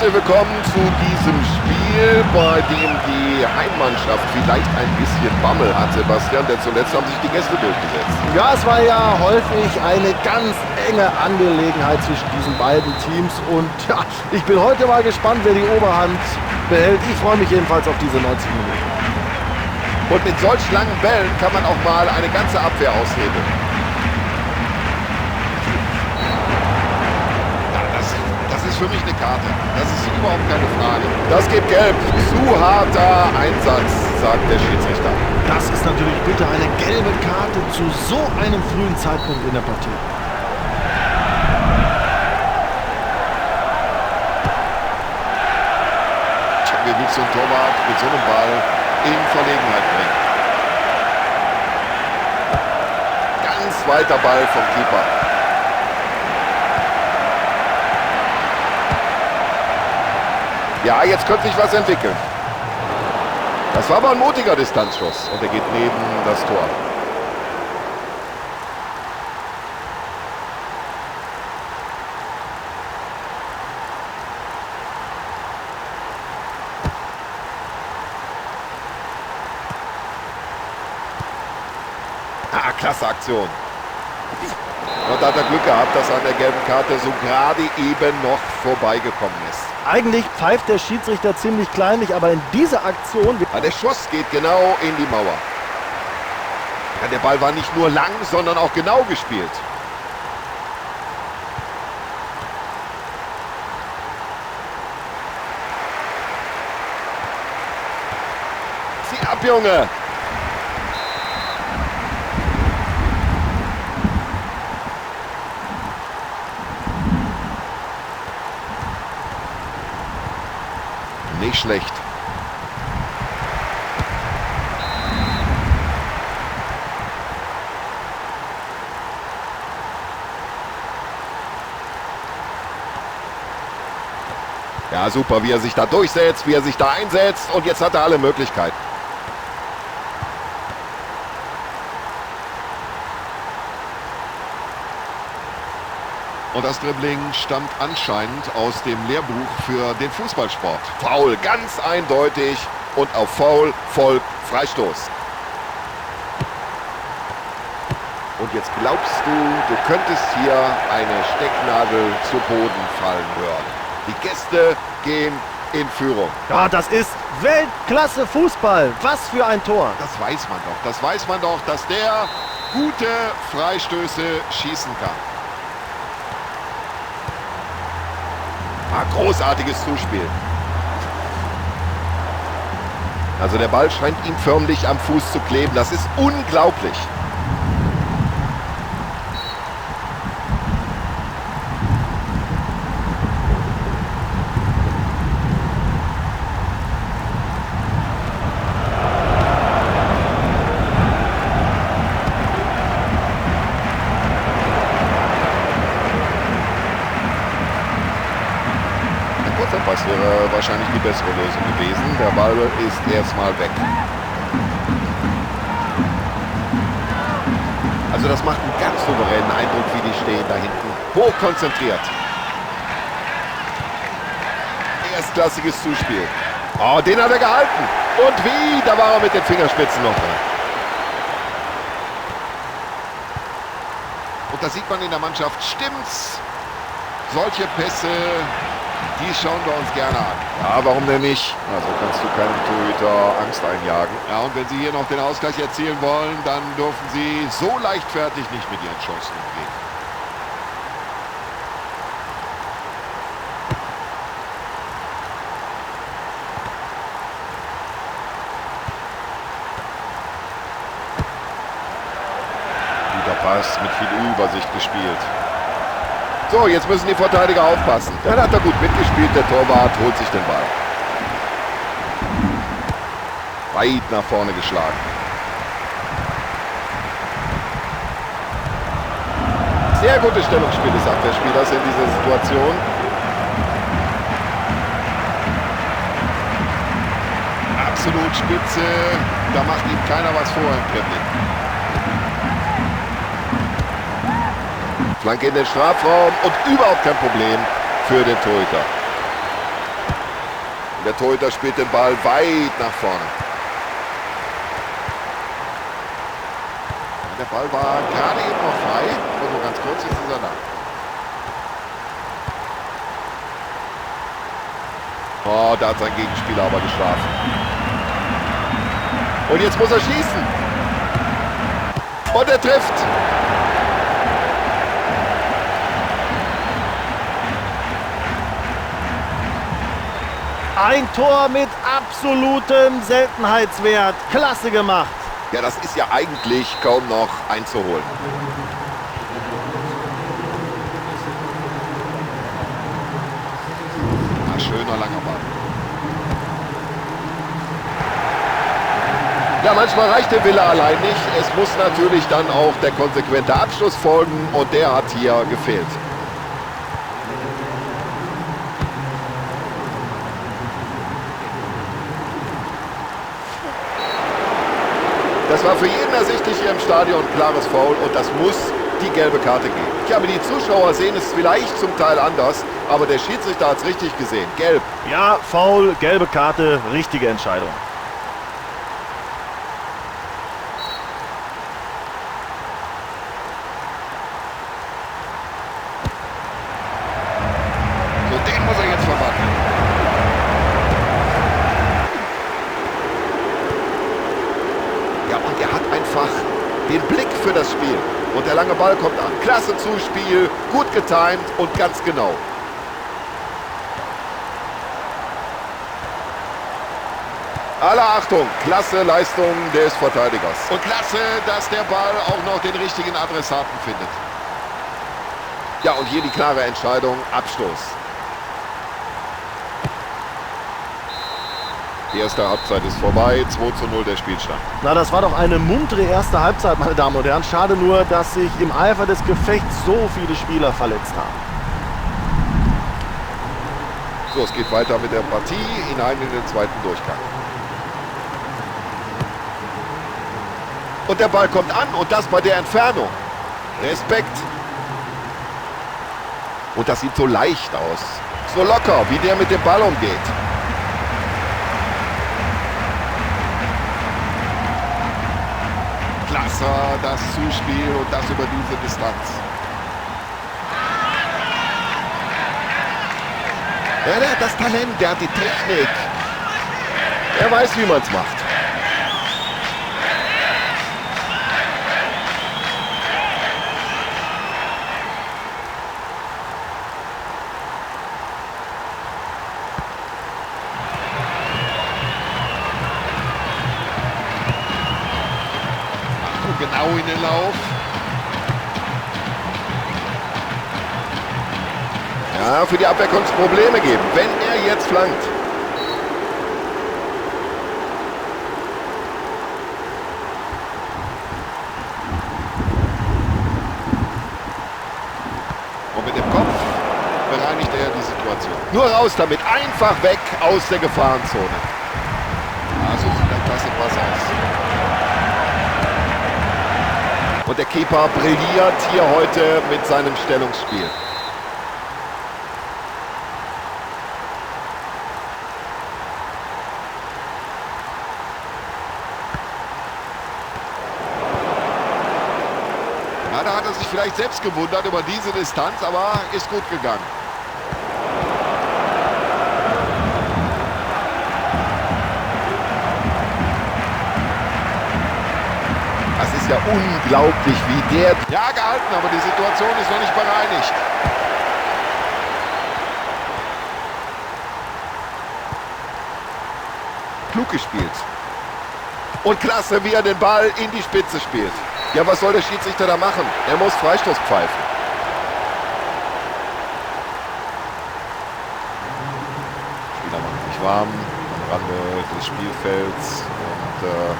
herzlich willkommen zu diesem Spiel, bei dem die Heimmannschaft vielleicht ein bisschen Bammel hat, Sebastian, denn zuletzt haben sich die Gäste durchgesetzt. Ja, es war ja häufig eine ganz enge Angelegenheit zwischen diesen beiden Teams und ja, ich bin heute mal gespannt, wer die Oberhand behält. Ich freue mich jedenfalls auf diese 90 Minuten. Und mit solch langen Bällen kann man auch mal eine ganze Abwehr aushebeln. Das ist für mich eine Karte. Das ist überhaupt keine Frage. Das gibt Gelb. Zu harter Einsatz, sagt der Schiedsrichter. Das ist natürlich bitte eine gelbe Karte zu so einem frühen Zeitpunkt in der Partie. Wie willst du einen Torwart mit so einem Ball in Verlegenheit bringen? Ganz weiter Ball vom Keeper. Ja, jetzt könnte sich was entwickeln. Das war aber ein mutiger Distanzschuss und er geht neben das Tor. Ah, klasse Aktion. Und da hat er Glück gehabt, dass er an der gelben Karte so gerade eben noch vorbeigekommen ist. Eigentlich pfeift der Schiedsrichter ziemlich kleinlich, aber in dieser Aktion... Ja, der Schuss geht genau in die Mauer. Ja, der Ball war nicht nur lang, sondern auch genau gespielt. Zieh ab, Junge! Nicht schlecht. Ja, super, wie er sich da durchsetzt, wie er sich da einsetzt und jetzt hat er alle Möglichkeiten. Und das Dribbling stammt anscheinend aus dem Lehrbuch für den Fußballsport. Foul, ganz eindeutig und auf Foul folgt Freistoß. Und jetzt glaubst du könntest hier eine Stecknadel zu Boden fallen hören. Die Gäste gehen in Führung. Ja, das ist Weltklasse Fußball. Was für ein Tor. Das weiß man doch. Das weiß man doch, dass der gute Freistöße schießen kann. Großartiges Zuspiel. Also der Ball scheint ihm förmlich am Fuß zu kleben. Das ist unglaublich. Das wäre wahrscheinlich die bessere Lösung gewesen. Der Ball ist erstmal weg. Also das macht einen ganz souveränen Eindruck, wie die stehen da hinten. Hochkonzentriert. Erstklassiges Zuspiel. Oh, den hat er gehalten. Und wie? Da war er mit den Fingerspitzen noch dran. Und da sieht man in der Mannschaft, stimmt's? Solche Pässe... Die schauen wir uns gerne an. Ja, warum denn nicht? Also kannst du keinem Torhüter Angst einjagen. Ja, und wenn sie hier noch den Ausgleich erzielen wollen, dann dürfen sie so leichtfertig nicht mit ihren Chancen umgehen. Guter Pass mit viel Übersicht gespielt. So, jetzt müssen die Verteidiger aufpassen. Dann hat er gut mitgespielt, der Torwart holt sich den Ball. Weit nach vorne geschlagen. Sehr gutes Stellungsspiel des Abwehrspielers in dieser Situation. Absolut spitze, da macht ihm keiner was vor im Dribbling. Flanke in den Strafraum und überhaupt kein Problem für den Torhüter. Der Torhüter spielt den Ball weit nach vorne. Der Ball war gerade eben noch frei. Und nur ganz kurz, jetzt ist er da. Oh, da hat sein Gegenspieler aber geschlafen. Und jetzt muss er schießen. Und er trifft. Ein Tor mit absolutem Seltenheitswert. Klasse gemacht. Ja, das ist ja eigentlich kaum noch einzuholen. Schöner langer Ball. Ja, manchmal reicht der Wille allein nicht. Es muss natürlich dann auch der konsequente Abschluss folgen und der hat hier gefehlt. Das war für jeden ersichtlich hier im Stadion ein klares Foul und das muss die gelbe Karte geben. Ich habe die Zuschauer sehen es vielleicht zum Teil anders, aber der Schiedsrichter hat es richtig gesehen. Gelb. Ja, Foul, gelbe Karte, richtige Entscheidung. So, den muss er jetzt verwandeln. Ja, und er hat einfach den Blick für das Spiel. Und der lange Ball kommt an. Klasse Zuspiel, gut getimt und ganz genau. Alle Achtung, klasse Leistung des Verteidigers. Und klasse, dass der Ball auch noch den richtigen Adressaten findet. Ja, und hier die klare Entscheidung, Abstoß. Die erste Halbzeit ist vorbei, 2:0 der Spielstand. Na, das war doch eine muntere erste Halbzeit, meine Damen und Herren. Schade nur, dass sich im Eifer des Gefechts so viele Spieler verletzt haben. So, es geht weiter mit der Partie hinein in den zweiten Durchgang. Und der Ball kommt an und das bei der Entfernung. Respekt. Und das sieht so leicht aus. So locker, wie der mit dem Ball umgeht. Klasse, das Zuspiel und das über diese Distanz. Ja, der hat das Talent, der hat die Technik. Er weiß, wie man es macht. Genau in den Lauf. Ja, für die Abwehr kann es Probleme geben, wenn er jetzt flankt. Und mit dem Kopf bereinigt er die Situation. Nur raus damit, einfach weg aus der Gefahrenzone. Also sieht ein klasse Pass aus. Und der Keeper brilliert hier heute mit seinem Stellungsspiel. Ja, da hat er sich vielleicht selbst gewundert über diese Distanz, aber ist gut gegangen. Das ist ja unglaublich, wie der... Ja, gehalten, aber die Situation ist noch nicht bereinigt. Klug gespielt. Und klasse, wie er den Ball in die Spitze spielt. Ja, was soll der Schiedsrichter da machen? Er muss Freistoß pfeifen. Spieler machen sich warm am Rande des Spielfelds und der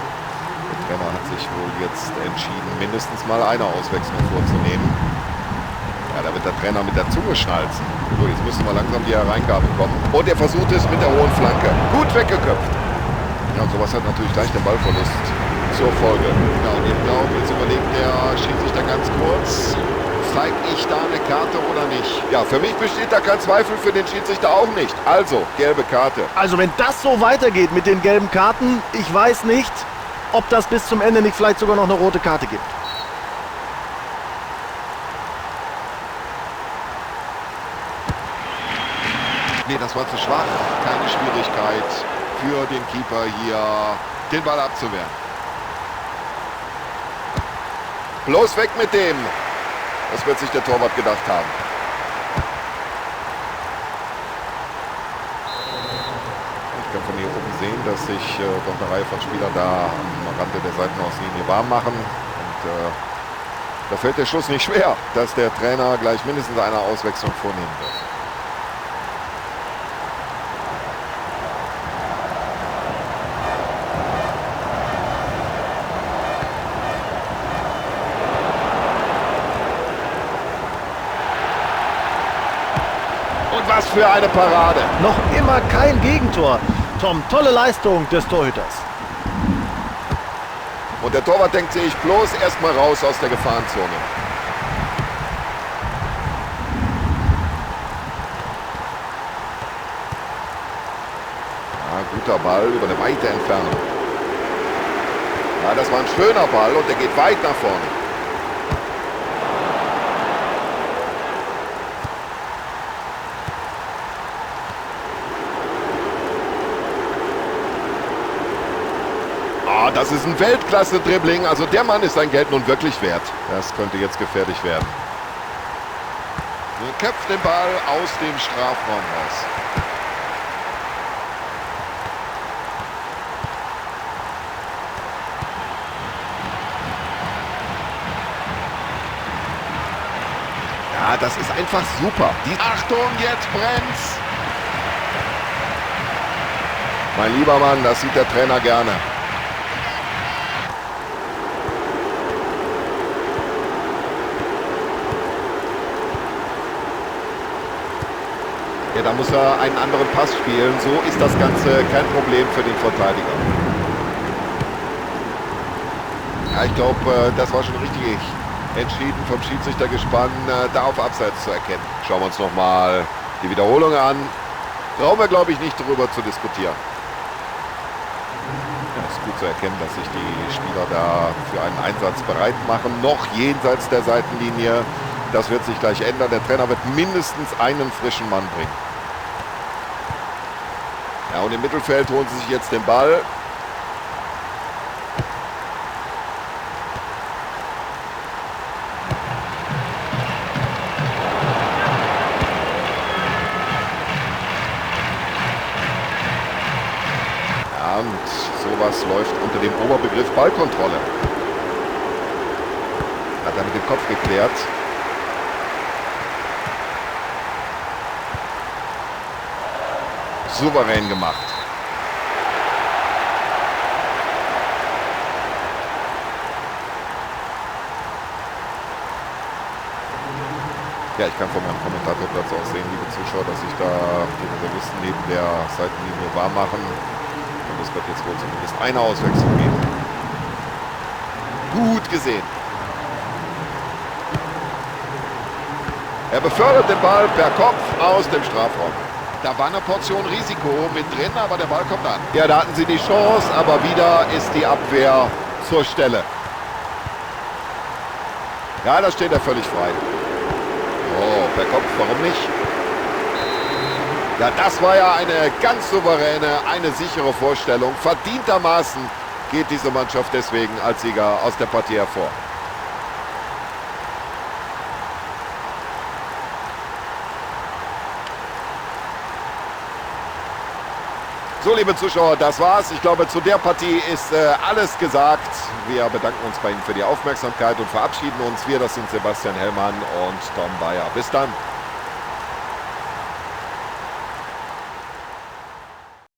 Trainer hat sich wohl jetzt entschieden, mindestens mal eine Auswechslung vorzunehmen. Ja, da wird der Trainer mit der Zunge schnalzen. So, jetzt müssen wir langsam die Hereingabe kommen. Und er versucht es mit der hohen Flanke. Gut weggeköpft. Ja, und sowas hat natürlich gleich den Ballverlust zur Folge. Ja, und jetzt überlegt der Schiedsrichter ganz kurz, zeige ich da eine Karte oder nicht. Ja, für mich besteht da kein Zweifel, für den Schiedsrichter auch nicht. Also, gelbe Karte. Also wenn das so weitergeht mit den gelben Karten, ich weiß nicht, ob das bis zum Ende nicht vielleicht sogar noch eine rote Karte gibt. Nee, das war zu schwach. Keine Schwierigkeit für den Keeper hier, den Ball abzuwehren. Bloß weg mit dem. Das wird sich der Torwart gedacht haben. Ich kann von hier oben sehen, dass sich doch eine Reihe von Spielern da am Rande der Seitenauslinie warm machen. Und da fällt der Schuss nicht schwer, dass der Trainer gleich mindestens eine Auswechslung vornehmen wird. Was für eine Parade. Noch immer kein Gegentor. Tom, tolle Leistung des Torhüters. Und der Torwart denkt sich bloß erstmal raus aus der Gefahrenzone. Ja, guter Ball über eine weite Entfernung. Ja, das war ein schöner Ball und der geht weit nach vorne. Das ist ein Weltklasse-Dribbling. Also der Mann ist sein Geld nun wirklich wert. Das könnte jetzt gefährlich werden. Er köpft den Ball aus dem Strafraum raus. Ja, das ist einfach super. Achtung, jetzt brennt's. Mein lieber Mann, das sieht der Trainer gerne. Ja, da muss er einen anderen Pass spielen. So ist das Ganze kein Problem für den Verteidiger. Ja, ich glaube, das war schon richtig entschieden vom Schiedsrichter gespannt, da auf Abseits zu erkennen. Schauen wir uns nochmal die Wiederholung an. Brauchen wir, glaube ich, nicht darüber zu diskutieren. Ja, es ist gut zu erkennen, dass sich die Spieler da für einen Einsatz bereit machen. Noch jenseits der Seitenlinie. Das wird sich gleich ändern. Der Trainer wird mindestens einen frischen Mann bringen. Ja, und im Mittelfeld holen sie sich jetzt den Ball. Ja, und sowas läuft unter dem Oberbegriff Ballkontrolle. Hat er mit dem Kopf geklärt. Souverän gemacht. Ja, ich kann von meinem Kommentatorplatz aus sehen, liebe Zuschauer, dass sich da die Reservisten neben der Seitenlinie warm machen. Und es wird jetzt wohl zumindest eine Auswechslung geben. Gut gesehen. Er befördert den Ball per Kopf aus dem Strafraum. Da war eine Portion Risiko mit drin, aber der Ball kommt an. Ja, da hatten sie die Chance, aber wieder ist die Abwehr zur Stelle. Ja, da steht er völlig frei. Oh, per Kopf, warum nicht? Ja, das war ja eine ganz souveräne, eine sichere Vorstellung. Verdientermaßen geht diese Mannschaft deswegen als Sieger aus der Partie hervor. So, liebe Zuschauer, das war's. Ich glaube, zu der Partie ist alles gesagt. Wir bedanken uns bei Ihnen für die Aufmerksamkeit und verabschieden uns. Wir, das sind Sebastian Hellmann und Tom Bayer. Bis dann.